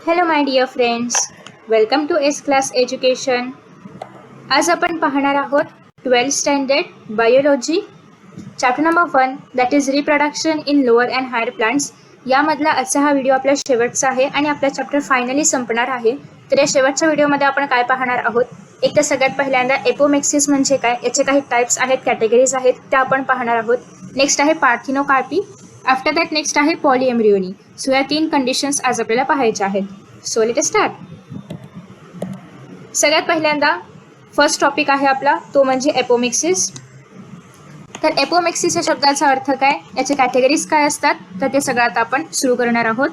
Hello my dear friends, welcome to S Class Education. आज आपण पाहणार आहोत 12th standard biology chapter number 1 that is reproduction in lower and higher plants. यामधला आजचा हा video आपला शेवटचा आहे आणि आपला चॅप्टर फायनली संपणार आहे. तर या शेवटच्या व्हिडिओमध्ये आपण काय पाहणार आहोत, एक तर सगळ्यात पहिल्यांदा एपोमेक्सिस म्हणजे काय, याचे काही टाइप्स आहेत, कॅटेगरीज आहेत, त्या आपण पाहणार आहोत. नेक्स्ट आहे पार्थिनोकार्पी. आफ्टर दॅट नेक्स्ट आहे पॉलिएम्ब्रियोनी. सो या 3 कंडिशन्स आज आपल्याला पाहायच्या आहेत. So let start. सगळ्यात पहिल्यांदा फर्स्ट टॉपिक आहे आपला, तो म्हणजे एपोमेक्सिस. तर एपोमेक्सिस या शब्दाचा अर्थ काय, याचे कॅटेगरीज काय असतात, तर ते सगळं आता आपण सुरू करणार आहोत.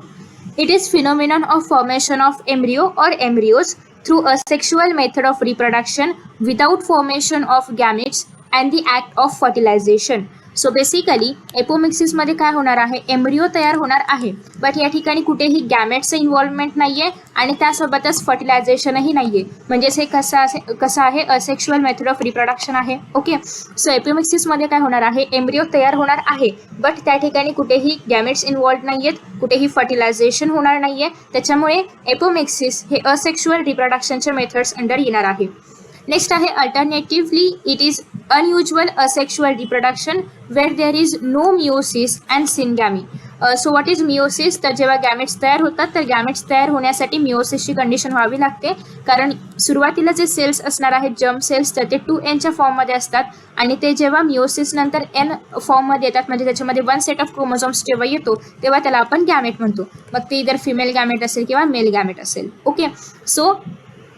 It is phenomenon of formation of embryo or embryos through a sexual method of reproduction without formation of gametes and the act of fertilisation. So basically एपोमेक्सिसमध्ये काय होणार आहे, एम्ब्रियो तयार होणार आहे, बट या ठिकाणी कुठेही गॅमेट्सचं इन्व्हॉल्वमेंट नाही आहे आणि त्यासोबतच फर्टिलायझेशनही नाही आहे. म्हणजेच हे कसं आहे, असेक्शुअल मेथड ऑफ रिप्रोडक्शन आहे. ओके, सो एपोमेक्सिसमध्ये काय होणार आहे, एम्ब्रियो तयार होणार आहे, बट त्या ठिकाणी कुठेही गॅमेट्स इन्व्हॉल्व नाही आहेत, कुठेही फर्टिलायझेशन होणार नाही आहे. त्याच्यामुळे एपोमेक्सिस हे असेक्शुअल रिप्रोडक्शनच्या मेथड्स अंडर येणार आहे. नेक्स्ट आहे alternatively it is unusual asexual reproduction where there is no meiosis and syngamy. So what is meiosis, तर जेव्हा गॅमेट्स तयार होतात तर गॅमेट्स तयार होण्यासाठी मिओसिसची कंडिशन व्हावी लागते, कारण सुरुवातीला जे सेल्स असणार आहेत जर्म सेल्स, तर ते 2Nच्या फॉर्ममध्ये असतात आणि ते जेव्हा मिओसिस नंतर N फॉर्ममध्ये येतात, म्हणजे त्याच्यामध्ये 1 सेट ऑफ क्रोमोझोम्स जेव्हा येतो तेव्हा त्याला आपण गॅमेट म्हणतो. मग ते इधर फिमेल गॅमेट असेल किंवा मेल गॅमेट असेल. ओके, सो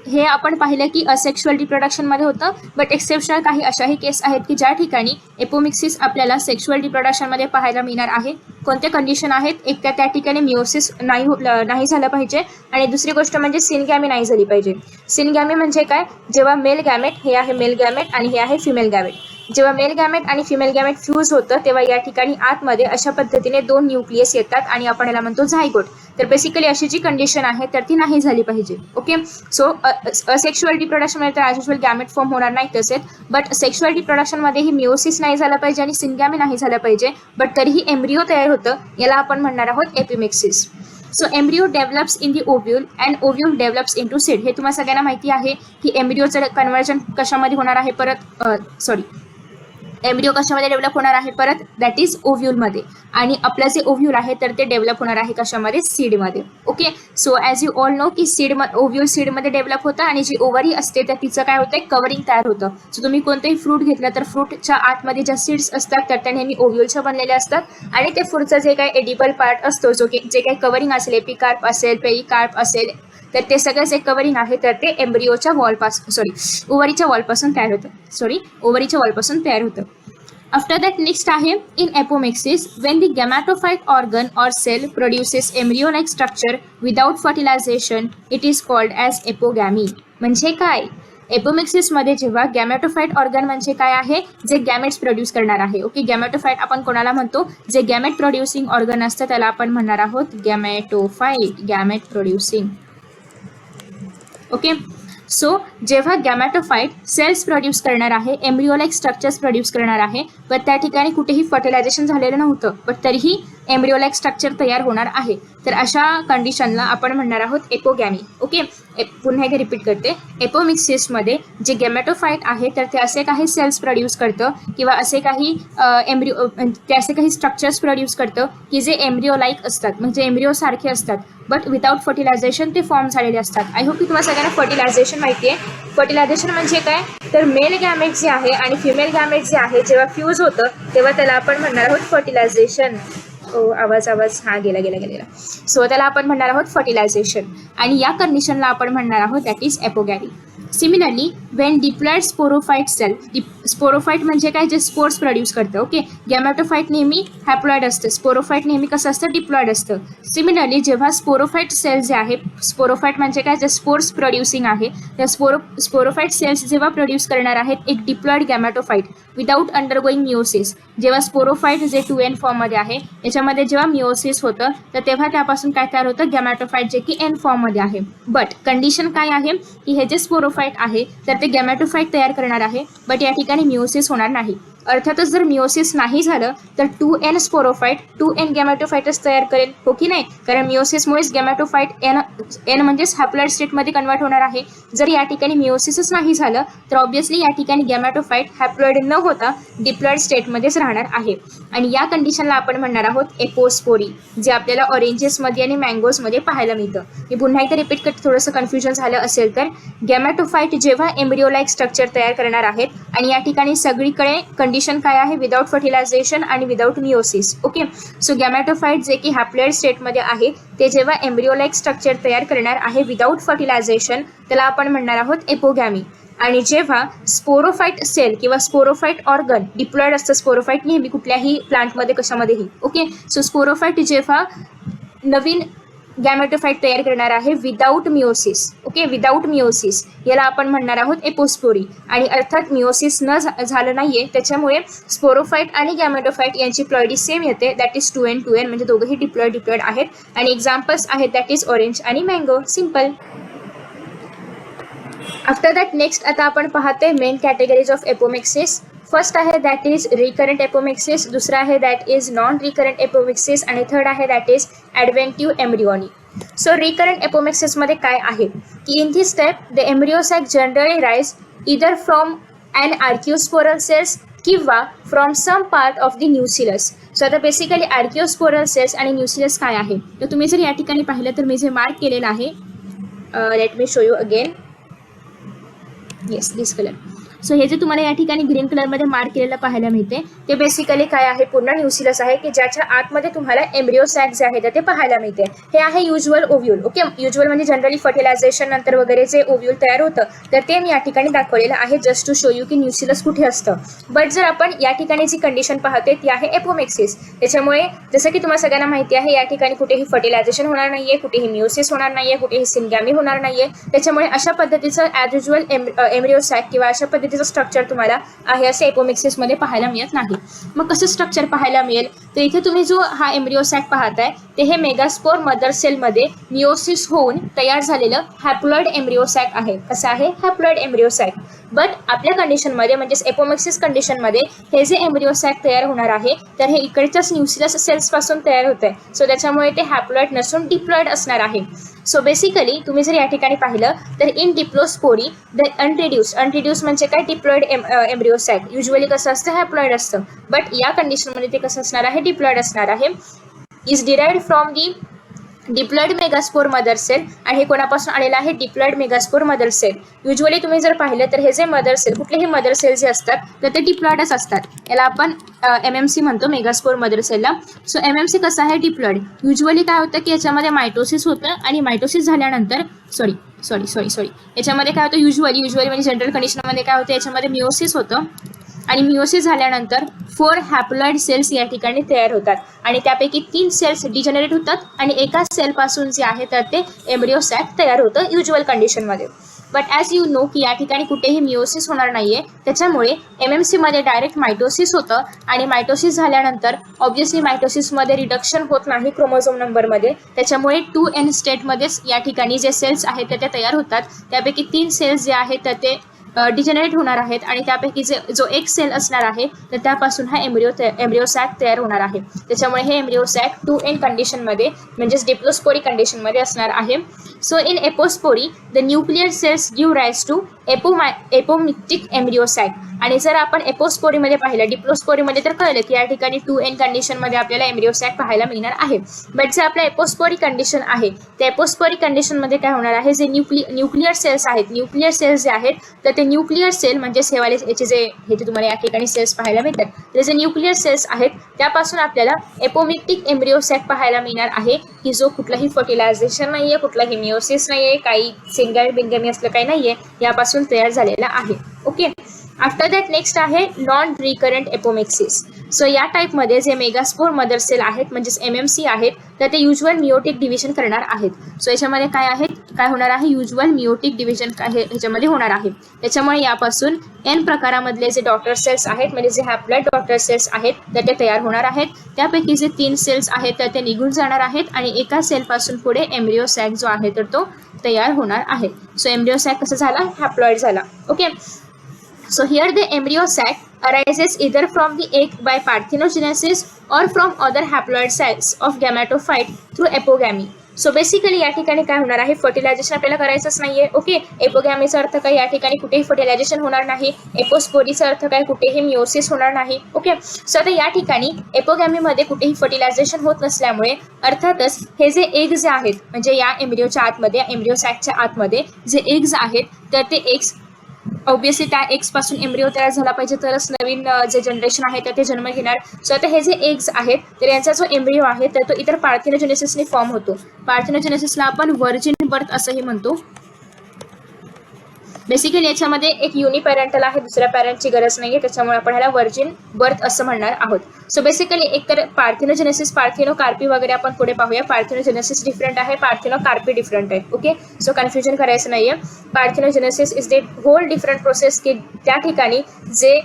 हे आपण पाहिलं की असेक्शुअल रिप्रोडक्शनमध्ये होतं, बट एक्सेप्शनल काही अशाही केस आहेत की ज्या ठिकाणी एपोमिक्सिस आपल्याला सेक्शुअल रिप्रोडक्शनमध्ये पाहायला मिळणार आहे. कोणत्या कंडिशन आहेत, एक तर त्या ठिकाणी मिओसिस नाही झालं पाहिजे आणि दुसरी गोष्ट म्हणजे सिनगॅमी नाही झाली पाहिजे. सिनगॅमी म्हणजे काय, जेव्हा मेल गॅमेट, हे आहे मेल गॅमेट आणि हे आहे फिमेल गॅमेट, जेव्हा मेल गॅमेट आणि फिमेल गॅमेट फ्यूज होतं तेव्हा या ठिकाणी आतमध्ये अशा पद्धतीने 2 न्यूक्लियस येतात आणि आपण याला म्हणतो झायगोट. तर बेसिकली अशी जी कंडिशन आहे तर ती नाही झाली पाहिजे. ओके, सो असेक्शुअल रिप्रोडक्शनमध्ये तर ॲज युजल गॅमेट फॉर्म होणार नाही तसेच, बट सेक्शुअल रिप्रोडक्शनमध्ये ही मिओसिस नाही झाला पाहिजे आणि सिनगॅमी नाही झालं पाहिजे, बट तरीही एम्ब्रियो तयार होतं, याला आपण म्हणणार आहोत apomixis. So embryo develops in the ovule and ovule develops into seed. हे तुम्हाला सगळ्यांना माहिती आहे की एम्ब्रियोचं कन्व्हर्जन कशामध्ये होणार आहे, एम्ब्रियो कशामध्ये डेव्हलप होणार आहे परत, दॅट इज ओव्ह्यूलमध्ये, आणि आपलं जे ओव्ह्यूल आहे तर ते डेव्हलप होणार आहे कशामध्ये, सीडमध्ये. Okay, so as you all know की ओव्ह्यूल सीडमध्ये डेव्हलप होतं आणि जी ओव्हरी असते तर तिचं काय होतं, कवरिंग तयार होतं. सो तुम्ही कोणतंही फ्रूट घेतलं तर फ्रूटच्या आतमध्ये ज्या सीड्स असतात तर त्या नेहमी ओव्ह्यूलच्या बनलेल्या असतात आणि ते फ्रूटचा जे काही एडिबल पार्ट असतो, जे काही कवरिंग असेल, एपिकार्प असेल, पेरिकार्प असेल, तर ते सगळं जे कवरिंग आहे तर ते एम्ब्रियोच्या ओव्हरीच्या वॉलपासून तयार होतं. आफ्टर दॅट नेक्स्ट आहे in apomixis when the gametophyte organ or cell produces embryo like structure without fertilisation it is called as apogamy. म्हणजे काय, एपोमेक्सिसमध्ये जेव्हा गॅमॅटोफाइट ऑर्गन म्हणजे काय आहे, जे गॅमेट्स प्रोड्यूस करणार आहे. ओके, गॅमॅटोफाइट आपण कोणाला म्हणतो, जे गॅमेट प्रोड्युसिंग ऑर्गन असतं त्याला आपण म्हणणार आहोत गॅमॅटोफाइट, गॅमेट प्रोड्युसिंग. ओके, सो जेव्हा गॅमॅटोफाइट सेल्स प्रोड्यूस करणार आहे, एम्ब्रियोलाइक स्ट्रक्चर्स प्रोड्यूस करणार आहे, पण त्या ठिकाणी कुठेही फर्टिलायझेशन झालेलं नव्हतं, बट तरीही एम्ब्रियोलाइक स्ट्रक्चर तयार होणार आहे, तर अशा कंडिशनला आपण म्हणणार आहोत एपोगॅमी. ओके, पुन्हा एकदा रिपीट करते, एपोमिक्सिसमध्ये जे गॅमॅटोफाइट आहे तर ते असे काही सेल्स प्रोड्यूस करतं किंवा असे काही स्ट्रक्चर्स प्रोड्यूस करतं की जे एम्ब्रियोलाइक असतात, म्हणजे एम्ब्रियोसारखे असतात, बट विदाउट फर्टिलायझेशन ते फॉर्म झालेले असतात. आय होप की तुम्हाला सगळ्यांना फर्टिलायझेशन माहिती आहे. फर्टिलायझेशन म्हणजे काय, तर मेल गॅमेट जे आहे आणि फिमेल गॅमेट जे आहे जेव्हा फ्यूज होतं तेव्हा त्याला आपण म्हणणार आहोत फर्टिलायझेशन. आवाज हा गेला. सो त्याला आपण म्हणणार आहोत फर्टिलायझेशन आणि या कंडिशनला आपण म्हणणार आहोत that is apogamy. Similarly when diploid sporophyte cell, sporophyte म्हणजे काय, जे स्पोर्स प्रोड्यूस करतं. ओके, गॅमॅटोफाइट नेहमी हॅप्लॉइड असतं, स्पोरोफाइट नेहमी कसं असतं, डिप्लॉइड असतं. सिमिलरली जेव्हा स्पोरोफाइट सेल जे आहे, स्पोरोफाइट म्हणजे काय, जे स्पोर्स प्रोड्युसिंग आहे, त्या स्पोरोफाइट सेल्स जेव्हा प्रोड्यूस करणार आहेत एक डिप्लॉइड गॅमॅटोफाइट विदाउट अंडरगोईंग मिओसिस, जेव्हा स्पोरोफाइट जे 2N फॉर्ममध्ये आहे याच्यामध्ये जेव्हा मिओसिस होतं तर तेव्हा त्यापासून काय तयार होतं, गॅमॅटोफाइट जे की N फॉर्ममध्ये आहे. बट कंडिशन काय आहे की हे जे स्पोरोफाइट आहे तर ते गॅमॅटोफाइट तयार करणार आहे, बट या ठिकाणी मिओसिस होणार नाही. अर्थातच जर मिओसिस नाही झालं तर 2n स्पोरोफाइट 2n गॅमेटोफाइटस तयार करेल, हो की नाही? कारण मिओसिसमुळेच गॅमेटोफाइट n म्हणजेच हॅप्लॉइड स्टेटमध्ये कन्वर्ट होणार आहे. जर या ठिकाणी मिओसिसच नाही झालं तर ऑब्व्हियसली या ठिकाणी गॅमेटोफाइट हॅप्लॉइड न होता डिप्लॉइड स्टेटमध्येच राहणार आहे. आणि या कंडिशनला आपण म्हणणार आहोत एपोस्पोरी, जे आपल्याला ऑरेंजेसमध्ये आणि मँगोजमध्ये पाहायला मिळतं. मी पुन्हा एकदा रिपीट करते, थोडंसं कन्फ्युजन झालं असेल तर. गॅमेटोफाइट जेव्हा एम्ब्रिओ लाईक स्ट्रक्चर तयार करणार आहेत आणि या ठिकाणी सगळीकडे कंडिशन काय आहे? विदाउट फर्टिलायझेशन आणि विदाउट मिओसिस. ओके, सो गॅमेटोफाइट जे की हॅप्लॉइड स्टेटमध्ये आहे ते जेव्हा एम्ब्रिओ लाईक स्ट्रक्चर तयार करणार आहे विदाउट फर्टिलायझेशन, त्याला आपण म्हणणार आहोत एपोगॅमी. आणि जेव्हा स्पोरोफाइट सेल किंवा स्पोरोफाइट ऑर्गन डिप्लॉइड असतं, स्पोरोफाइट नेहमी कुठल्याही प्लांटमध्ये कशामध्येही. ओके, सो स्पोरोफाइट जेव्हा नवीन गॅमेटोफाइट तयार करणार आहे without meiosis. Okay, without meiosis याला आपण म्हणणार आहोत एपोस्पोरी. आणि अर्थात मिओसिस न झालं नाहीये त्याच्यामुळे स्पोरोफाइट आणि गॅमेटोफाइट यांची प्लॉइडी सेम येते, दॅट इज 2n 2n, म्हणजे दोघंही डिप्लॉइड आहेत. आणि एक्झाम्पल्स आहेत दॅट इज ऑरेंज आणि mango. Simple. After that next आता आपण पाहते main categories of apomixis. First आहे दॅट इज रिकरंट एपोमिक्सिस, दुसरा आहे that is non recurrent apomixis आणि थर्ड आहे that is adventive embryony. So recurrent एपोमिक्सिसमध्ये काय आहे की in this step the embryo sac generally rise either from and archesporial cells किंवा from some part of the nucellus. So आता basically archesporial cells आणि nucellus काय आहे तर तुम्ही जर या ठिकाणी पाहिलं तर मी जे मार्क केलेलं आहे, let me show you again. Yes, this colour. So हे जे तुम्हाला या ठिकाणी ग्रीन कलरमध्ये मार्क केलेलं पाहायला मिळते ते बेसिकली काय आहे? पूर्ण न्यूसिलस आहे की ज्याच्या आतमध्ये तुम्हाला एम्ब्रिओ सॅक जे आहे ते पाहायला मिळते. हे आहे युज्युअल ओव्ह्यूल. ओके, युज्युअल म्हणजे जनरली फर्टिलायझेशन नंतर वगैरे जे ओव्ह्यूल तयार होतं तर ते मी या ठिकाणी दाखवलेलं आहे जस्ट टू शो यू की न्यूसिलस कुठे असतं. बट जर आपण या ठिकाणी जी कंडिशन पाहतोय ती आहे एपोमिक्सिस. त्याच्यामुळे जसं की तुम्हाला सगळ्यांना माहिती आहे या ठिकाणी कुठेही फर्टिलायझेशन होणार नाहीये, कुठेही मिओसिस होणार नाहीये, कुठेही सिनगॅमी होणार नाहीये. त्याच्यामुळे अशा पद्धतीचं ॲज युज्युअल एम्ब्रिओ सॅक किंवा अशा पद्धतीचं स्ट्रक्चर तुम्हाला आहे असे एपोमिक्सिसमध्ये पाहायला मिळत नाही. मग कसं स्ट्रक्चर पाहायला मिळेल तर इथे तुम्ही जो हा एम्ब्रिओ सॅक पाहताय ते हे मेगास्पोर मदर सेलमध्ये मिओसिस होऊन तयार झालेलं हॅप्लॉइड एम्ब्रिओ सॅक आहे. कसं आहे? Haploid embryo sack. बट आपल्या कंडिशनमध्ये म्हणजेच एपोमिक्सिस कंडिशनमध्ये हे जे एम्ब्रिओ सॅक तयार होणार आहे तर हे इकडच्याच न्यूसिलस सेल्स पासून तयार होत आहे. सो त्याच्यामुळे ते हॅप्लॉइड नसून डिप्लॉइड असणार आहे. सो बेसिकली तुम्ही जर या ठिकाणी पाहिलं तर इन डिप्लोस्पोरी द अनरिड्यूस म्हणजे काय? Diploid embryo sack. युज्युअली कसं असतं? हॅप्लॉइड असतं. बट या कंडिशनमध्ये ते कसं असणार आहे? डिप्लॉइड असणार आहे. Is derived from the diploid megaspore mother cell. आणि हे कोणापासून आलेलं आहे? Diploid megaspore mother cell. Usually तुम्ही जर पाहिलं तर हे जे मदर सेल, कुठलेही मदर सेल जे असतात तर ते डिप्लॉइडच असतात. याला आपण MMC म्हणतो, मेगास्पोर मदर सेलला. सो MMC कसं आहे? डिप्लॉइड. युज्युअली काय होतं की याच्यामध्ये मायटोसिस होतं आणि मायटोसिस झाल्यानंतर सॉरी याच्यामध्ये काय होतं? युज्युअली म्हणजे जनरल कंडिशनमध्ये काय होतं? याच्यामध्ये मिओसिस होतं आणि मिओसिस झाल्यानंतर 4 हॅप्लॉइड सेल्स या ठिकाणी तयार होतात आणि त्यापैकी 3 सेल्स डिजनरेट होतात आणि एका सेलपासून जे आहे तर ते एम्ब्रिओ सॅक तयार होतं युज्युअल कंडिशनमध्ये. बट ॲज यू नो की या ठिकाणी कुठेही मिओसिस होणार नाहीये त्याच्यामुळे MMCमध्ये डायरेक्ट मायटोसिस होतं आणि मायटोसिस झाल्यानंतर ऑब्व्हियसली मायटोसिसमध्ये रिडक्शन होत नाही क्रोमोझोम नंबरमध्ये. त्याच्यामुळे 2n स्टेटमध्येच या ठिकाणी जे सेल्स आहेत ते तयार होतात. त्यापैकी 3 सेल्स जे आहेत तर ते डिजनरेट होणार आहेत आणि त्यापैकी जो एक सेल असणार आहे तर त्यापासून हा एम्ब्रिओ सॅक तयार होणार आहे. त्याच्यामुळे हे एम्ब्रिओ सॅक 2n कंडिशनमध्ये म्हणजेच डिप्लोस्पोरी कंडिशनमध्ये असणार आहे. So in apospory the nuclear cells give rise to apomictic embryo sac. आणि जर आपण एपोस्पोरीमध्ये पाहिलं, डिप्लोस्पोरीमध्ये तर कळलं की या ठिकाणी 2n कंडिशनमध्ये आपल्याला एम्ब्रिओ सॅक पाहायला मिळणार आहे. बट जे आपलं एपोस्पोरी कंडिशन आहे त्या एपोस्पोरी कंडिशनमध्ये काय होणार आहे? जे न्यूक्लियर सेल्स आहेत, न्यूक्लियर सेल्स जे आहेत तर ते न्यूक्लियर सेल म्हणजे याचे जे तुम्हाला या ठिकाणी सेल्स पाहायला मिळतात ते जे न्यूक्लियर सेल्स आहेत त्यापासून आपल्याला एपोमिक्टिक एम्ब्रिओ सॅक पाहायला मिळणार आहे की जो कुठलाही फर्टिलायझेशन नाहीये, कुठलाही मिओसिस नाहीये, काही सिंगॅमी असलं काही नाहीये, यापासून तयार झालेला आहे. ओके, आफ्टर दॅट नेक्स्ट आहे नॉन रिकरंट एपोमिक्सिस. सो या टाईपमध्ये जे मेगास्पोर मदर सेल आहेत म्हणजेच MMC आहेत तर ते युज्युअल मिओटिक डिव्हिजन करणार आहेत. सो याच्यामध्ये काय होणार आहे? युज्युअल मिओटिक डिव्हिजन ह्याच्यामध्ये होणार आहे. त्याच्यामुळे यापासून N प्रकारामधले जे डॉटर सेल्स आहेत म्हणजे जे हॅप्लॉइड डॉटर सेल्स आहेत तर ते तयार होणार आहेत. त्यापैकी जे 3 सेल्स आहेत तर ते निघून जाणार आहेत आणि एका सेलपासून पुढे एम्ब्रिओ सॅक जो आहे तर तो तयार होणार आहे. सो एम्ब्रिओ सॅक कसं झाला? हॅप्लॉइड झाला. Okay, so here the embryo sac arises either from the egg by parthenogenesis or from other haploid cells of gametophyte through apogamy. So basically या ठिकाणी काय होणार आहे, फर्टिलायझेशन आपल्याला करायचंच नाहीये. ओके, एपोगॅमीचा अर्थ काय, या ठिकाणी कुठेही फर्टिलायझेशन होणार नाही. एपोस्पोरीचा अर्थ काय, कुठेही मिओसिस होणार नाही. ओके, सो आता या ठिकाणी एपोगॅमीमध्ये कुठेही फर्टिलायझेशन होत नसल्यामुळे अर्थातच हे जे एग्ज आहेत, म्हणजे या एम्ब्रिओच्या आतमध्ये, एम्ब्रिओ सॅकच्या आतमध्ये जे एग्ज आहेत, तर ते एग्ज ऑब्विसली त्या एग्स पासून एम्ब्रिओ तयार झाला पाहिजे, तरच नवीन जे जनरेशन आहे तर ते जन्म घेणार. सो आता हे जे एग्स आहेत, तर यांचा जो एम्ब्रिओ आहे तर तो इतर पार्थेनोजेनेसिसने फॉर्म होतो. पार्थेनोजेनेसिसला आपण व्हर्जिन बर्थ असंही म्हणतो. बेसिकली याच्यामध्ये एक युनिपॅरेंटल आहे, दुसऱ्या पॅरेंटची गरज नाहीये, त्याच्यामुळे आपण ह्याला व्हर्जिन बर्थ असं म्हणणार आहोत. सो बेसिकली एकतर पार्थेनोजेनेसिस, पार्थेनोकार्पी वगैरे आपण पुढे पाहूया. पार्थेनोजेनेसिस डिफरंट आहे, पार्थेनोकार्पी डिफरंट आहे. ओके, सो कन्फ्युजन करायचं नाहीये. Parthenogenesis is the whole different process की त्या ठिकाणी जे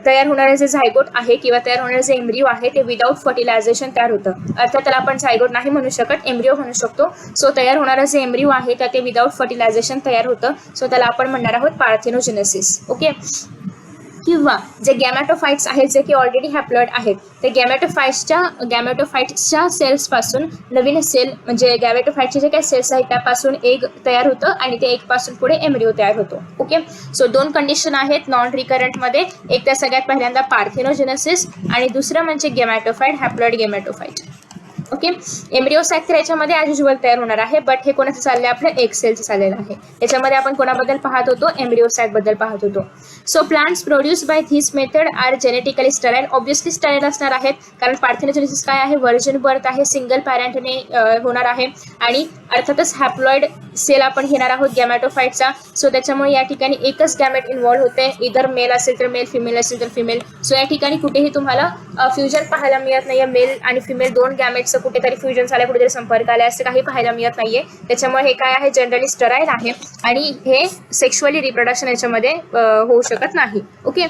तयार होणारे जे झायगोट आहे किंवा तयार होणारे जे एम्ब्रिओ आहे ते विदाउट फर्टिलायझेशन तयार होतं. अर्थात त्याला आपण झायगोट नाही म्हणू शकत, एम्ब्रिओ म्हणू शकतो. सो तयार होणारा जे एम्ब्रिओ आहे तर ते विदाउट फर्टिलायझेशन तयार होतं. सो त्याला आपण म्हणणार आहोत पार्थेनोजेनेसिस. ओके, किंवा जे गॅमॅटोफाइट्स आहेत जे की ऑलरेडी हॅप्लॉइड आहेत, ते गॅमॅटोफाइट्सच्या सेल्सपासून नवीन सेल, म्हणजे गॅमॅटोफाइटचे जे काही सेल्स आहेत त्यापासून एग तयार होतं आणि ते एग पासून पुढे एम्ब्रिओ तयार होतो. ओके, सो दोन कंडिशन आहेत नॉन रिकरंटमध्ये. एक तर सगळ्यात पहिल्यांदा पार्थेनोजेनेसिस आणि दुसरं म्हणजे गॅमॅटोफाइट, हॅप्लॉइड गॅमॅटोफाइट. ओके, एम्ब्रिओ सॅक तर याच्यामध्ये ॲज युजुअल तयार होणार आहे, बट हे कोणाचं चाललंय, आपलं एग सेलचं चाललेलं आहे. याच्यामध्ये आपण कोणाबद्दल पाहत होतो, एम्ब्रिओ सॅक बद्दल पाहत होतो. So plants produce by this method are genetically sterile. Obviously sterile असणार आहेत, कारण पार्थेनोजेनेसिस काय आहे, व्हर्जिन बर्थ आहे, सिंगल पॅरेंटने होणार आहे आणि अर्थातच हॅप्लॉइड सेल आपण घेणार आहोत गॅमॅटोफाइटचा. सो त्याच्यामुळे या ठिकाणी एकच गॅमेट इन्व्हॉल्व होते, इधर मेल असेल तर मेल, फिमेल असेल तर फिमेल. सो या ठिकाणी कुठेही तुम्हाला फ्युजन पाहायला मिळत नाहीये. मेल आणि फिमेल दोन गॅमेट्सचं कुठेतरी फ्युजन झालं, कुठेतरी संपर्क आला असं काही पाहायला मिळत नाहीये. त्याच्यामुळे हे काय आहे, जनरली स्टराईल आहे आणि हे सेक्शुअली रिप्रोडक्शन याच्यामध्ये होऊ शकत नाही. ओके,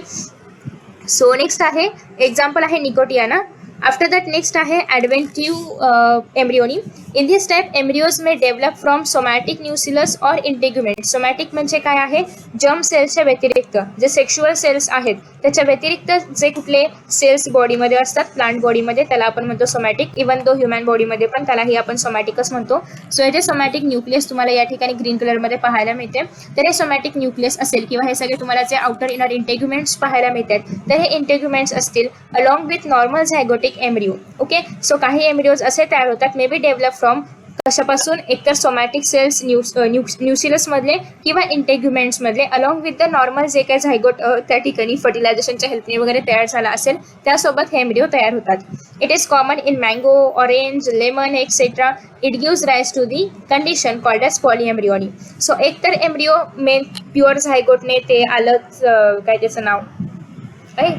सो नेक्स्ट आहे एक्झाम्पल आहे निकोटियाना. आफ्टर दॅट नेक्स्ट आहे adventive embryony. In this type embryos may develop from somatic nucellus or integument. Somatic म्हणजे काय आहे, जर्म सेल्सच्या व्यतिरिक्त जे सेक्शुअल सेल्स आहेत त्याच्या व्यतिरिक्त जे कुठले सेल्स बॉडीमध्ये असतात, प्लांट बॉडीमध्ये, त्याला आपण म्हणतो सोमॅटिक. इवन दो ह्युमन बॉडीमध्ये पण त्यालाही आपण सोमॅटिकच म्हणतो. सो हे जे सोमॅटिक न्यूक्लियस तुम्हाला या ठिकाणी ग्रीन कलरमध्ये पाहायला मिळते, तर हे सोमॅटिक न्यूक्लियस असेल किंवा हे सगळे तुम्हाला जे आउटर इनर इंटेग्युमेंट्स पाहायला मिळतात, तर हे इंटेग्युमेंट्स असतील along with normal zygotic embryo. Okay, so काही एम्ब्रिओज असे तयार होतात, मे बी डेव्हलप फ्रॉम कशापासून, एकतर सोमॅटिक सेल्स न्यूसिलस मधले किंवा इंटेग्युमेंट्स मधले, अलॉंग विथ द नॉर्मल जे काही झायगोट त्या ठिकाणी फर्टिलायझेशनच्या हेल्पने वगैरे तयार झाला असेल त्यासोबत हे एम्ब्रिओ तयार होतात. It is common in mango, orange, lemon etcetera. It gives rise to the condition called as polyembryony. So एकतर एम्ब्रिओ मेन प्युअर झायगोटने ते आलंच, काय त्याचं नाव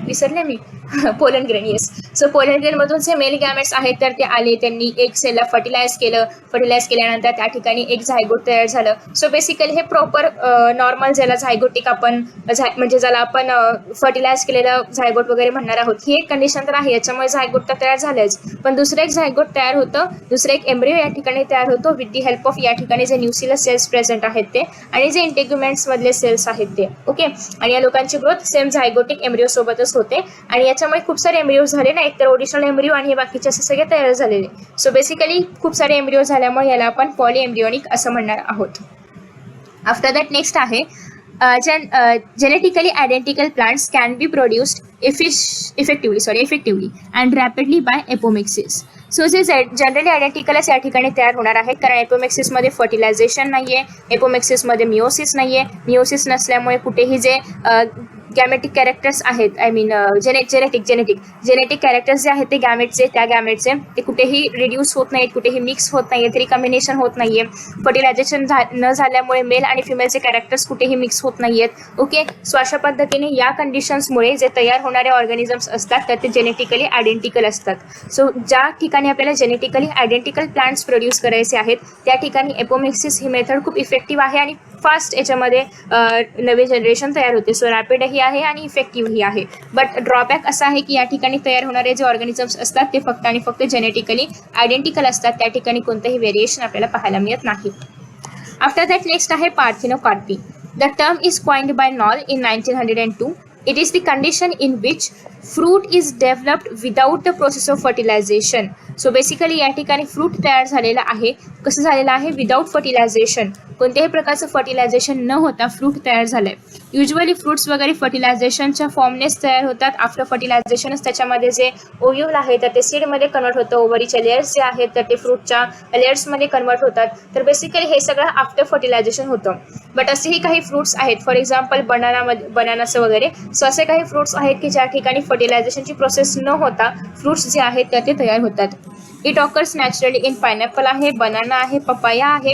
विसरले मी, pollen grain. Yes, so pollen grain मधून जे मेल गॅमेट्स आहेत तर ते आले, त्यांनी एक सेलला फर्टिलाइज केल्यानंतर त्या ठिकाणी एक झायगोट तयार झालं. सो बेसिकली हे प्रॉपर नॉर्मल ज्याला झायगोटिक आपण म्हणजे ज्याला आपण फर्टिलाइज केलेलं झायगोट वगैरे म्हणणार आहोत, ही एक कंडिशन तर आहे. याच्यामुळे झायगोट तर तयार झालंच, पण दुसरं एक झायगोट तयार होतं, दुसरं एक एम्ब्रिओ या ठिकाणी तयार होतो विथ दी हेल्प ऑफ या ठिकाणी जे न्यूसिलस सेल्स प्रेझेंट आहेत ते आणि जे इंटेग्युमेंट्स मधले सेल्स आहेत ते. ओके, आणि या लोकांची ग्रोथ सेम झायगोटिक एम्ब्रिओ सोबतच होते आणि याच्यामुळे खूप सारे एम्ब्रिओ झाले ना, एकतर ओरिजिनल एम्ब्रिओ आणि हे बाकीचे असे सगळे तयार झालेले. सो बेसिकली खूप सारे एम्ब्रिओ झाल्यामुळे याला आपण पॉलीएम्ब्रिओनिक असं म्हणणार आहोत. आफ्टर दॅट नेक्स्ट आहे genetically identical plants can be produced effectively and rapidly by apomixis. So जे जनरली आयडेंटिकलच या ठिकाणी तयार होणार आहेत, कारण एपोमेक्सिसमध्ये फर्टिलायझेशन नाही आहे, एपोमेक्सिसमध्ये मिओसिस नाही आहे. मिओसिस नसल्यामुळे कुठेही जे गॅमेटिक कॅरेक्टर्स आहेत, आय मीन जेनेटिक कॅरेक्टर्स जे आहेत ते त्या गॅमेटचे ते कुठेही रिड्यूस होत नाहीत, कुठेही मिक्स होत नाहीत, रिकॉम्बिनेशन होत नाहीये. फर्टिलायझेशन न झाल्यामुळे मेल आणि फिमेलचे कॅरेक्टर्स कुठेही मिक्स होत नाहीयेत. ओके, सो अशा पद्धतीने या कंडिशन्समुळे जे तयार होणारे ऑर्गॅनिझम्स असतात तर ते जेनेटिकली आयडेंटिकल असतात. सो ज्या ठिकाणी आपल्याला जेनेटिकली आयडेंटिकल प्लांट्स प्रोड्यूस करायचे आहेत त्या ठिकाणी एपोमेक्सिस ही मेथड खूप इफेक्टिव्ह आहे आणि फास्ट याच्यामध्ये नवे जनरेशन तयार होते. सो रॅपिडही आहे आणि इफेक्टिव्हही आहे. बट ड्रॉबॅक असा आहे की या ठिकाणी तयार होणारे जे ऑर्गॅनिझम्स असतात ते फक्त आणि फक्त जेनेटिकली आयडेंटिकल असतात, त्या ठिकाणी कोणतेही व्हेरिएशन आपल्याला पाहायला मिळत नाही. आफ्टर दॅट नेक्स्ट आहे parthenocarpy. The term is coined bye knoll in 1902. It is the condition in which fruit is developed without the process of fertilization. So basically या ठिकाणी फ्रूट तयार झालेला आहे. कसं झालेलं आहे? विदाऊट फर्टिलायझेशन, कोणत्याही प्रकारचं फर्टिलायझेशन न होता फ्रूट तयार झालंय. युजली फ्रूट्स वगैरे फर्टिलायझेशनच्या फॉर्मनेच तयार होतात. आफ्टर फर्टिलायझेशनच त्याच्यामध्ये जे ओव्ह्यूल आहे तर ते सीडमध्ये कन्वर्ट होतं. ओव्हरीचे लेयर्स जे आहेत तर ते फ्रूटच्या लेयर्समध्ये कन्वर्ट होतात. तर बेसिकली हे सगळं आफ्टर फर्टिलायझेशन होतं. बट असेही काही फ्रूट्स आहेत, फॉर एक्झाम्पल बनानाचं वगैरे. सो असे काही फ्रूट्स आहेत की ज्या ठिकाणी फर्टिलायझेशनची प्रोसेस न होता फ्रूट्स जे आहेत तर ते तयार होतात. It occurs naturally in pineapple आहे, बनाना आहे, पपाया आहे.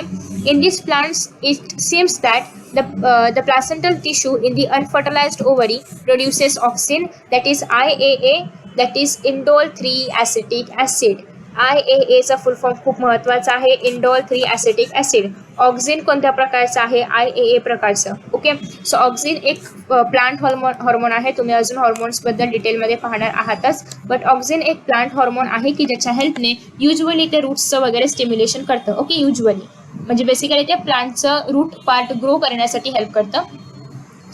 In these plants, it seems that the placental tissue in the unfertilized ovary produces auxin, that is IAA, that is indole 3 acetic acid. IAA चा फुल form खूप महत्त्वाचा आहे. Indole 3 acetic acid. Auxin कोणत्या प्रकारचं आहे? IAA प्रकारचं. Okay. So auxin एक plant hormone आहे. तुम्ही अजून हॉर्मोन्सबद्दल डिटेलमध्ये पाहणार आहातच. बट ऑक्झिन एक प्लांट हॉर्मोन आहे की ज्याच्या हेल्पने युजली ते रूट्सचं वगैरे स्टिम्युलेशन करतं. ओके. युजली म्हणजे बेसिकली ते प्लांटचं रूट पार्ट ग्रो करण्यासाठी हेल्प करतं.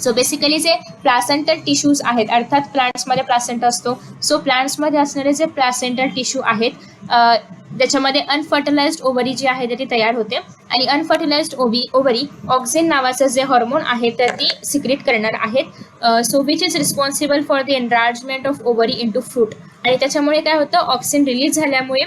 सो बेसिकली जे प्लासेंटल टिश्यूज आहेत, अर्थात प्लांट्समध्ये प्लासेंटा असतो. सो प्लांट्समध्ये असणारे जे प्लासेंटल टिश्यू आहेत त्याच्यामध्ये अनफर्टिलाइज्ड ओव्हरी जी आहे ती तयार होते. आणि अनफर्टिलाइज्ड ओव्हरी ऑक्झिन नावाचं जे हॉर्मोन आहे तर ती सिक्रेट करणार आहेत. So which is responsible for the enlargement of ovary into fruit. आणि त्याच्यामुळे काय होतं? ऑक्सिन रिलीज झाल्यामुळे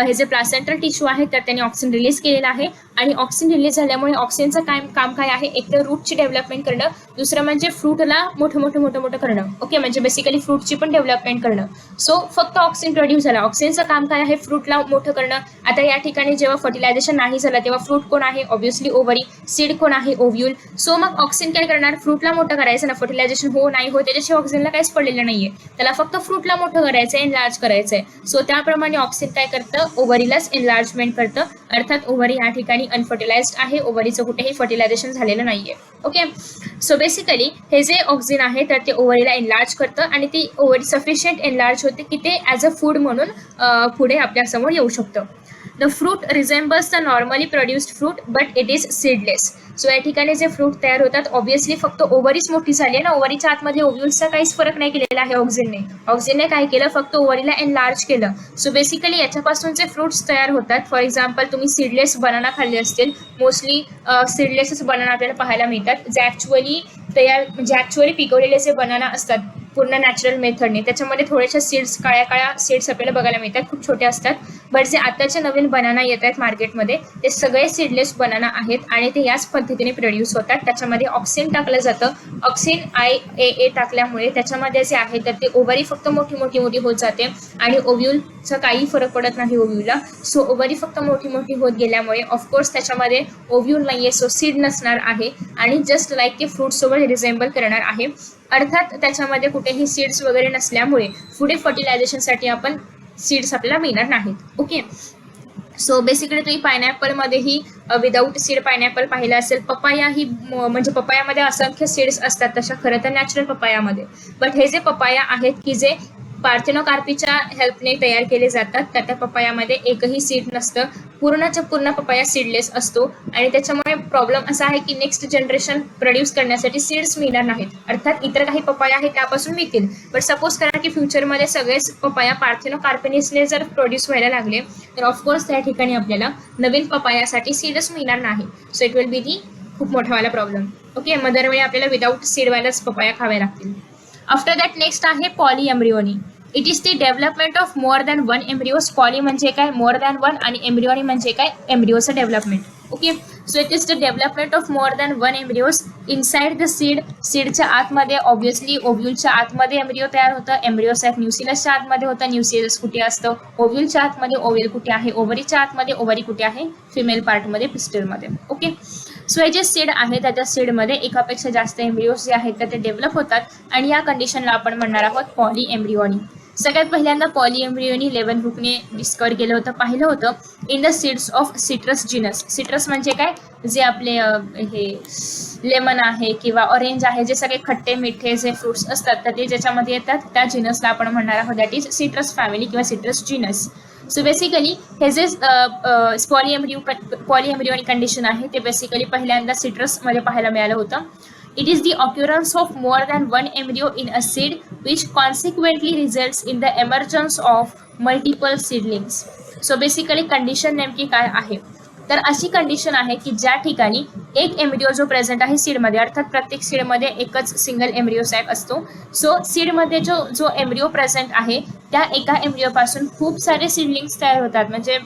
हे जे प्लासेंटल टिश्यू आहे तर त्यांनी ऑक्सिन रिलीज केलेलं आहे. आणि ऑक्सिन रिलीज झाल्यामुळे ऑक्सिनचं काम काय आहे? एक तर रूटची डेव्हलपमेंट करणं, दुसरं म्हणजे फ्रूटला मोठं करणं. ओके. म्हणजे बेसिकली फ्रूटची पण डेव्हलपमेंट करणं. सो फक्त ऑक्सिन प्रोड्यूस झाला. ऑक्सिनचं काम काय आहे? फ्रूटला मोठं करणं. आता या ठिकाणी जेव्हा फर्टिलायझेशन नाही झालं तेव्हा फ्रूट कोण आहे? Obviously ovary. सीड कोण आहे? ओव्ह्यूल. सो मग ऑक्सिन काय करणार? फ्रूटला मोठं करायचं ना. फर्टिलायझेशन हो नाही हो त्याच्याशिवाय ऑक्सिनला काहीच पडलेलं नाहीये. त्याला फक्त फ्रूटला मोठं करायचं आहे, एनलार्ज करायचंय. सो त्याप्रमाणे ऑक्सिन काय करतं? ओव्हरीलाच एनलार्जमेंट करतं. अर्थात ओव्हरी या ठिकाणी अनफर्टिलाइज्ड आहे. ओव्हरीचं कुठेही फर्टिलायझेशन झालेलं नाहीये. ओके. सो बेसिकली हे जे ऑक्सिन आहे तर ते ओव्हरीला एनलार्ज करतं आणि ती ओव्हरी सफिशियंट एनलार्ज होते की ते ॲज अ फूड म्हणून पुढे आपल्यासमोर येऊ शकतं. The fruit resembles the normally produced fruit but it is seedless. So या ठिकाणी जे फ्रूट तयार होतात ऑब्व्हियसली फक्त ओव्हरीच मोठी झाली आहे ना. ओव्हरीच्या आतमध्ये ओव्ह्यूल्सचा काहीच फरक नाही केलेला आहे ऑक्सिनने. ऑक्सिनने काय केलं? फक्त ओव्हरीला एनलार्ज केलं. सो बेसिकली याच्यापासून जे फ्रूट्स तयार होतात, फॉर एक्झाम्पल तुम्ही सीडलेस बनाना खाल्ले असतील. मोस्टली सीडलेसच बनाना आपल्याला पाहायला मिळतात जे ॲक्च्युअली पिकवलेले जे बनाना असतात पूर्ण नॅचरल मेथडने त्याच्यामध्ये थोड्याशा सीड्स, काळ्या सीड्स आपल्याला बघायला मिळतात, खूप छोटे असतात. बट जे आताचे नवीन बनाना येत आहेत मार्केटमध्ये ते सगळे सीडलेस बनाना आहेत आणि ते याच पद्धतीने प्रोड्यूस होतात. त्याच्यामध्ये ऑक्सिन टाकलं जातं. ऑक्सिन IAA टाकल्यामुळे त्याच्यामध्ये जे आहे तर ते ओव्हरी फक्त मोठी होत जाते आणि ओव्ह्यूलचा काही फरक पडत नाही ओव्ह्यूलला. सो ओव्हरी फक्त मोठी होत गेल्यामुळे ऑफकोर्स त्याच्यामध्ये ओव्ह्यूल नाहीये. सो सीड नसणार आहे आणि जस्ट लाईक ते फ्रूट सोबत रिझेंबल करणार आहे. अर्थात त्याच्यामध्ये कुठेही सीड्स वगैरे नसल्यामुळे पुढे फर्टिलायझेशनसाठी आपण सीड्स आपल्याला मिळणार नाहीत. ओके. सो बेसिकली तुम्ही पायनॅपलमध्येही विदाऊट सीड पायनॅपल पाहिलं असेल. पपाया ही म्हणजे पपायामध्ये असंख्य सीड्स असतात तशा खरं तर नॅचरल पपायामध्ये. बट हे जे पपाया आहेत की जे पार्थेनोकार्पीच्या हेल्पने तयार केले जातात तर त्या पपायामध्ये एकही सीड नसतं. पूर्णच्या पूर्ण पपाया सीडलेस असतो आणि त्याच्यामुळे प्रॉब्लेम असा आहे की नेक्स्ट जनरेशन प्रोड्यूस करण्यासाठी सीड्स मिळणार नाहीत. अर्थात इतर काही पपाया आहेत त्यापासून मिळतील. बट सपोज करा की फ्युचरमध्ये सगळेच पपाया पार्थेनोकार्पेनिसने जर प्रोड्यूस व्हायला लागले तर ऑफकोर्स त्या ठिकाणी आपल्याला नवीन पपायासाठी सीडच मिळणार नाही. So it will be the खूप मोठावाला प्रॉब्लेम. ओके. मग दरवेळी आपल्याला विदाऊट सीडवाल्याच पपाया खावे लागतील. आफ्टर दॅट नेक्स्ट आहे polyembryony. It is the development of more than one embryos. Poly म्हणजे काय? More than one. आणि एम्ब्रियोनी म्हणजे काय? एम्ब्रियोचं development. Okay. So it is the development of more than one embryos inside the seed. सीडच्या आतमध्ये obviously ओव्ह्यूलच्या आतमध्ये embryo तयार होतं. एम्ब्रियो साहेब न्यूसिलसच्या आतमध्ये होतं. न्यूसिलस कुठे असतं? ओव्ह्यूलच्या आतमध्ये. ओव्ह्यूल कुठे आहे? ओव्हरीच्या आतमध्ये. ओव्हरी कुठे आहे? फिमेल पार्टमध्ये, पिस्टलमध्ये. ओके. सो हे जे सीड आहे त्याच्या सीडमध्ये एकापेक्षा जास्त एम्ब्रियोज जे आहेत ते डेव्हलप होतात आणि या कंडिशनला आपण म्हणणार आहोत पॉलीएम्ब्रियोनी. सगळ्यात पहिल्यांदा पॉलीएम्ब्रियोनी लेव्हन हुकने डिस्कवर केलं होतं, पाहिलं होतं in the seeds of citrus genus. Citrus म्हणजे काय? जे आपले हे लेमन आहे किंवा ऑरेंज आहे, जे सगळे खट्टे मिठे जे फ्रुट्स असतात तर ते ज्याच्यामध्ये येतात त्या जिनसला आपण म्हणणार आहोत दॅट इज सिट्रस फॅमिली किंवा सिट्रस जिनस. सो बेसिकली हे जे पॉलीएम्ब्रियोनी कंडिशन आहे ते बेसिकली पहिल्यांदा सिट्रसमध्ये पाहायला मिळालं होतं. It is the occurrence of more than one embryo in a seed which consequently results in the emergence of multiple seedlings. So basically condition नेमकी काय आहे, तर अशी कंडिशन आहे की ज्या ठिकाणी एक एम्ब्रिओ जो प्रेझेंट आहे सीडमध्ये, अर्थात प्रत्येक सीडमध्ये एकच सिंगल एम्ब्रिओ सॅक असतो. सो सीडमध्ये जो एम्ब्रिओ प्रेझेंट आहे त्या एका एम्ब्रिओपासून खूप सारे सीडलिंग्स तयार होतात, म्हणजे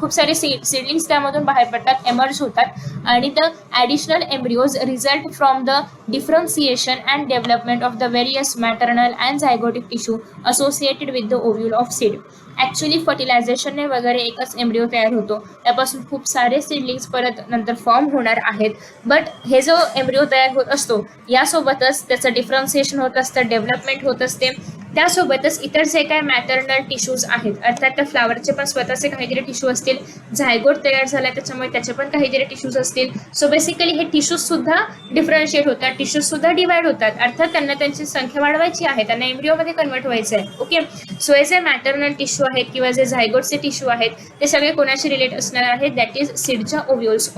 खूप सारे सीडलिंग्स त्यामधून बाहेर पडतात, एमर्ज होतात आणि the additional embryos result from the differentiation and development of the various maternal and zygotic tissue associated with the ovule of seed. Actually फर्टिलायझेशनने वगैरे एकच एम्ब्रिओ तयार होतो, त्यापासून खूप सारे सीडलिंग्स परत नंतर फॉर्म होणार आहेत. बट हे जो एम्ब्रिओ तयार होत असतो यासोबतच त्याचं डिफरन्सिएशन होत असतं, डेव्हलपमेंट होत असते, त्यासोबतच इतर जे काय मॅटर्नल टिश्यूज आहेत, अर्थात त्या फ्लावरचे पण स्वतःचे काहीतरी टिश्यू असतील, झायगोट तयार झाला त्याच्यामुळे त्याचे पण काहीतरी टिश्यूज असतील. सो बेसिकली हे टिश्यूज सुद्धा डिफरन्शिएट होतात, टिश्यूज सुद्धा डिवाइड होतात, अर्थात त्यांना त्यांची संख्या वाढवायची आहे, त्यांना एम्ब्रिओमध्ये कन्वर्ट व्हायचं आहे. ओके, सो हे जे मॅटर्नल टिश्यू आहेत किंवा जे झायगोटचे टिश्यू आहेत ते सगळे कोणाशी रिलेट असणार आहेत, दॅट इज सीडच्या ओव्ह्यूल्स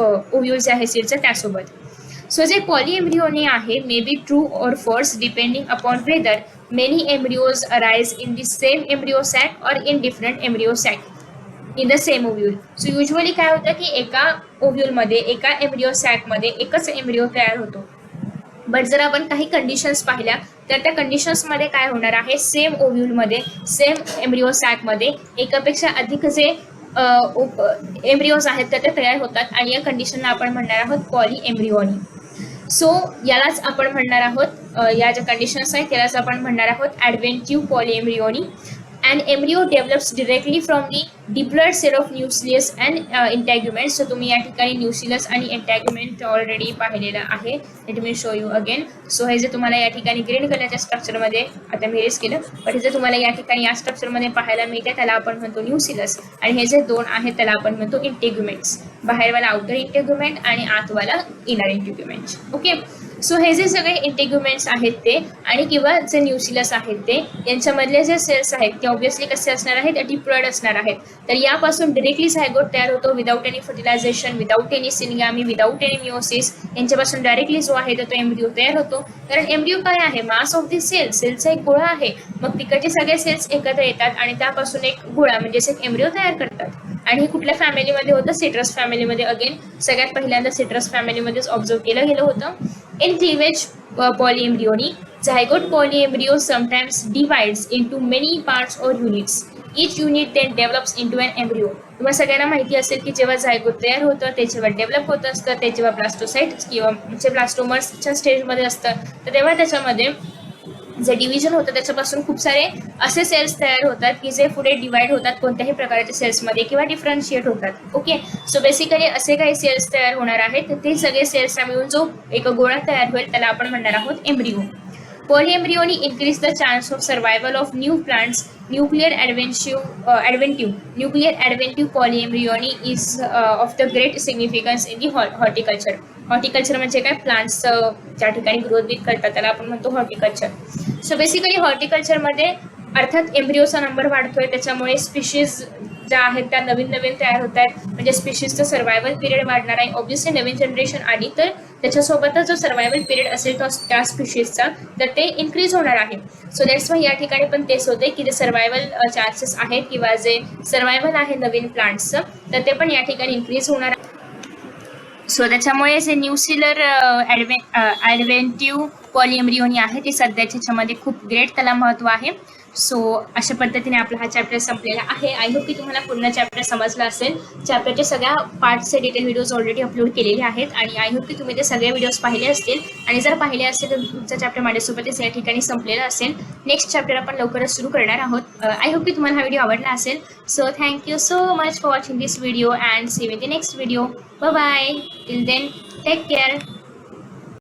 जे आहे सीडच्या त्यासोबत. सो जे पॉलीएम्ब्रिओनी आहे मे बी ट्रू और false depending upon whether many embryos arise in the same embryo sac or in different embryo sac in the same ovule. So usually काय होतं की एका ओव्ह्यूल मध्ये, एका एम्ब्रिओ सॅक मध्ये एकच एम्ब्रिओ तयार होतो. बट जर आपण काही कंडिशन्स पाहिल्या तर त्या कंडिशन्स मध्ये काय होणार आहे, सेम ओव्ह्यूल मध्ये, सेम एम्ब्रिओ सॅक मध्ये एकापेक्षा अधिक जे एम्ब्रिओज आहेत तर ते तयार होतात आणि या कंडिशनला आपण म्हणणार आहोत पॉलीएम्ब्रिओनी. सो यालाच आपण म्हणणार आहोत, या ज्या कंडिशन्स आहेत त्यालाच आपण म्हणणार आहोत adventive polyembryony. And embryo develops directly from the diploid cell of nucleus and integument. So तुम्ही या ठिकाणी न्यूक्लियस आणि इंटॅग्युमेंट ऑलरेडी पाहिलेलं आहे. Let me show you again. So हे जे तुम्हाला या ठिकाणी ग्रीन कलरच्या स्ट्रक्चरमध्ये, आता मी रेस केलं, पण हे जे तुम्हाला या ठिकाणी या स्ट्रक्चरमध्ये पाहायला मिळते त्याला आपण म्हणतो न्यूक्लियस, आणि हे जे दोन आहेत त्याला आपण म्हणतो इंटेग्युमेंट्स. बाहेरवाला आउटर इंटेग्युमेंट आणि आतवाला इनर इंटेग्युमेंट. ओके, सो हे जे सगळे इंटेग्युमेंट्स आहेत ते आणि किंवा जे न्यूक्लियस आहेत ते यांच्यामधले जे सेल्स आहेत ते ऑब्व्हियसली कसे असणार आहेत, डिप्लॉइड असणार आहेत. तर यापासून डिरेक्टली झायगोट तयार होतो without any fertilisation, without any syngamy, without any meiosis. यांच्यापासून डायरेक्टली जो आहे तो एम्ब्रिओ तयार होतो. कारण एम्ब्रिओ काय आहे, मास ऑफ दी सेल, सेलचा एक गोळा आहे. मग तिकडचे सगळे सेल्स एकत्र येतात आणि त्यापासून एक गोळा म्हणजेच एक एम्ब्रिओ तयार करतात. आणि हे कुठल्या फॅमिलीमध्ये होतं, सिट्रस फॅमिलीमध्ये. अगेन सगळ्यात पहिल्यांदा सिट्रस फॅमिलीमध्येच ऑब्झर्व केलं गेलं होतं. In cleavage polyembryony, zygote polyembryo sometimes divides into many parts or units. Each unit then develops into an embryo. तुम्हाला सगळ्यांना माहिती असेल की जेव्हा झायगोट तयार होतं ते जेव्हा डेव्हलप होत असतं, ते जेव्हा ब्लास्टोसाइट किंवा म्हणजे ब्लास्टोमर्सच्या स्टेजमध्ये असतं, तर तेव्हा त्याच्यामध्ये जे डिव्हिजन होतं त्याच्यापासून खूप सारे असे सेल्स तयार होतात की जे पुढे डिवाइड होतात कोणत्याही प्रकारच्या सेल्समध्ये किंवा डिफरन्शिएट होतात. ओके, सो बेसिकली असे काही सेल्स तयार होणार आहेत, तर ते सगळे सेल्स मिळून जो एक गोळा तयार होईल त्याला आपण म्हणणार आहोत embryo. Polyembryony increase the chance of survival of new plants. Nuclear polyembryony is of the great significance in the horticulture. Horticulture म्हणजे काय, प्लांट्स ज्या ठिकाणी ग्रोथ बीथ करतात त्याला आपण म्हणतो हॉर्टिकल्चर. सो बेसिकली हॉर्टिकल्चरमध्ये अर्थात एम्ब्रिओचा नंबर वाढतोय, त्याच्यामुळे स्पीशीज ज्या आहेत त्या नवीन नवीन तयार होत आहेत, म्हणजे स्पीशीजचं सर्वायवल पिरियड वाढणार आहे. ऑब्व्हियसली नवीन जनरेशन आली तर त्याच्यासोबतच जो सर्वायवल पिरियड असेल तो त्या स्पीशीजचा तर ते इन्क्रीज होणार आहे. सो दॅट्स वाय या ठिकाणी पण तेच होते की जे सर्वायवल चान्सेस आहेत किंवा जे सर्वायवल आहे नवीन प्लांट्सचं तर ते पण या ठिकाणी इन्क्रीज होणार आहे. सो त्याच्यामुळे जे न्यूक्लिअर ॲडव्हेंटिव्ह पॉलीएम्ब्रिओनी आहे ते सध्याच्या ह्याच्यामध्ये खूप ग्रेट त्याला महत्त्व आहे. सो अशा पद्धतीने आपला हा चॅप्टर संपलेला आहे. आय होप की तुम्हाला पूर्ण चॅप्टर समजला असेल. चॅप्टरच्या सगळ्या पार्टचे डिटेल व्हिडिओज ऑलरेडी अपलोड केलेले आहेत आणि आय होप की तुम्ही ते सगळे व्हिडिओज पाहिले असतील, आणि जर पाहिले असेल तर तुमचा चॅप्टर माझ्यासोबतच या ठिकाणी संपलेला असेल. नेक्स्ट चॅप्टर आपण लवकरच सुरू करणार आहोत. आय होप की तुम्हाला हा व्हिडिओ आवडला असेल. So thank you so much for watching this video and see you in the next video. Bye bye. Till then take care.